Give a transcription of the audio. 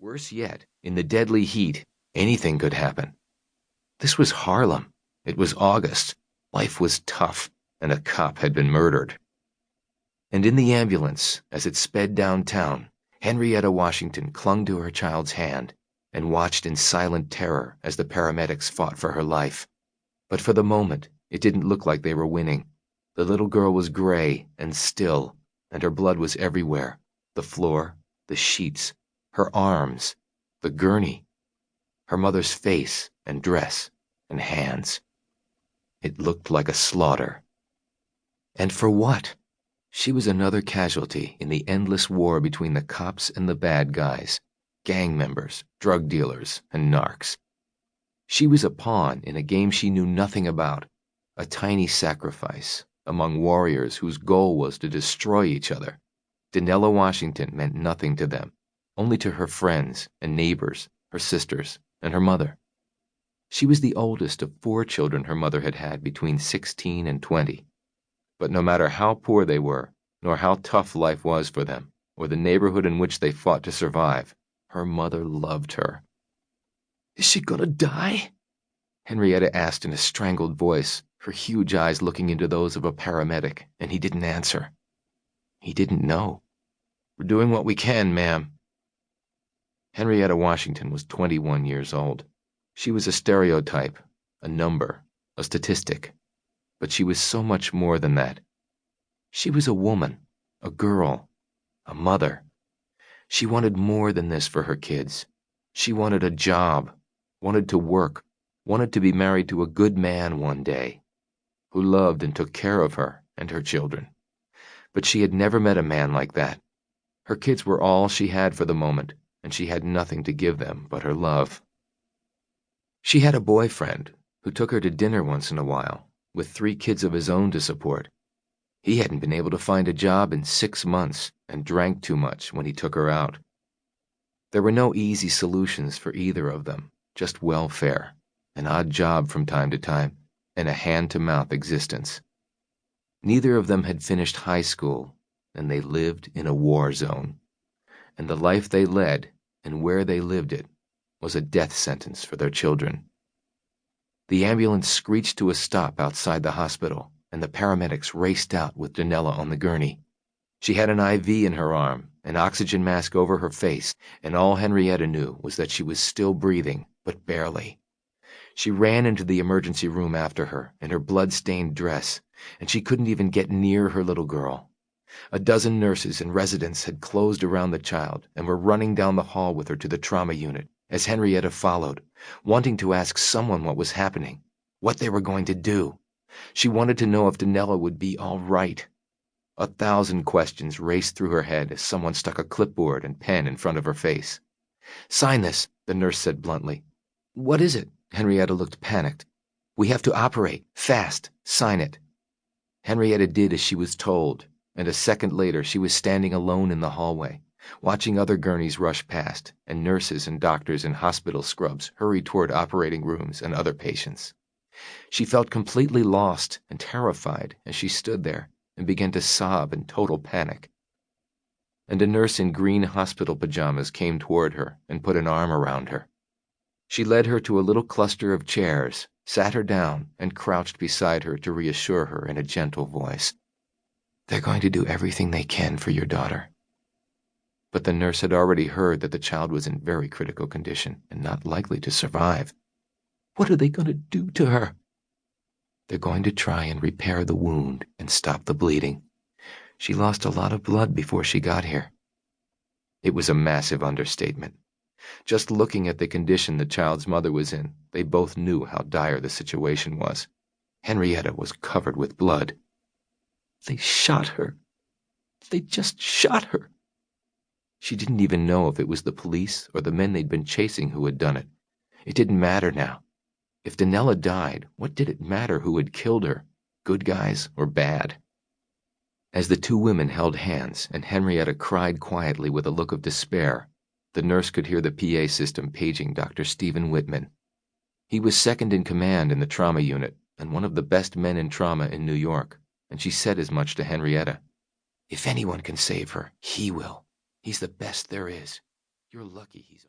Worse yet, in the deadly heat, anything could happen. This was Harlem. It was August. Life was tough, and a cop had been murdered. And in the ambulance, as it sped downtown, Henrietta Washington clung to her child's hand and watched in silent terror as the paramedics fought for her life. But for the moment, it didn't look like they were winning. The little girl was gray and still, and her blood was everywhere. The floor, the sheets, her arms, the gurney, her mother's face and dress and hands. It looked like a slaughter. And for what? She was another casualty in the endless war between the cops and the bad guys, gang members, drug dealers, and narcs. She was a pawn in a game she knew nothing about, a tiny sacrifice among warriors whose goal was to destroy each other. Danielle Washington meant nothing to them, only to her friends and neighbors, her sisters, and her mother. She was the oldest of 4 children her mother had had between 16 and 20. But no matter how poor they were, nor how tough life was for them, or the neighborhood in which they fought to survive, her mother loved her. "Is she gonna die?" Henrietta asked in a strangled voice, her huge eyes looking into those of a paramedic, and he didn't answer. He didn't know. "We're doing what we can, ma'am." Henrietta Washington was 21 years old. She was a stereotype, a number, a statistic. But she was so much more than that. She was a woman, a girl, a mother. She wanted more than this for her kids. She wanted a job, wanted to work, wanted to be married to a good man one day, who loved and took care of her and her children. But she had never met a man like that. Her kids were all she had for the moment, and she had nothing to give them but her love. She had a boyfriend who took her to dinner once in a while, with 3 kids of his own to support. He hadn't been able to find a job in 6 months and drank too much when he took her out. There were no easy solutions for either of them, just welfare, an odd job from time to time, and a hand-to-mouth existence. Neither of them had finished high school, and they lived in a war zone. And the life they led, and where they lived it, was a death sentence for their children. The ambulance screeched to a stop outside the hospital, and the paramedics raced out with Danielle on the gurney. She had an IV in her arm, an oxygen mask over her face, and all Henrietta knew was that she was still breathing, but barely. She ran into the emergency room after her, in her blood-stained dress, and she couldn't even get near her little girl. A dozen nurses and residents had closed around the child and were running down the hall with her to the trauma unit, as Henrietta followed, wanting to ask someone what was happening, what they were going to do. She wanted to know if Danielle would be all right. 1,000 questions raced through her head as someone stuck a clipboard and pen in front of her face. "Sign this," the nurse said bluntly. "What is it?" Henrietta looked panicked. "We have to operate. Fast. Sign it." Henrietta did as she was told, and a second later she was standing alone in the hallway, watching other gurneys rush past, and nurses and doctors in hospital scrubs hurry toward operating rooms and other patients. She felt completely lost and terrified as she stood there and began to sob in total panic. And a nurse in green hospital pajamas came toward her and put an arm around her. She led her to a little cluster of chairs, sat her down, and crouched beside her to reassure her in a gentle voice. "They're going to do everything they can for your daughter." But the nurse had already heard that the child was in very critical condition and not likely to survive. "What are they going to do to her?" "They're going to try and repair the wound and stop the bleeding. She lost a lot of blood before she got here." It was a massive understatement. Just looking at the condition the child's mother was in, they both knew how dire the situation was. Henrietta was covered with blood. "They shot her. They just shot her." She didn't even know if it was the police or the men they'd been chasing who had done it. It didn't matter now. If Danielle died, what did it matter who had killed her, good guys or bad? As the 2 women held hands and Henrietta cried quietly with a look of despair, the nurse could hear the PA system paging Dr. Stephen Whitman. He was second in command in the trauma unit and one of the best men in trauma in New York, and she said as much to Henrietta. "If anyone can save her, he will. He's the best there is. You're lucky he's..."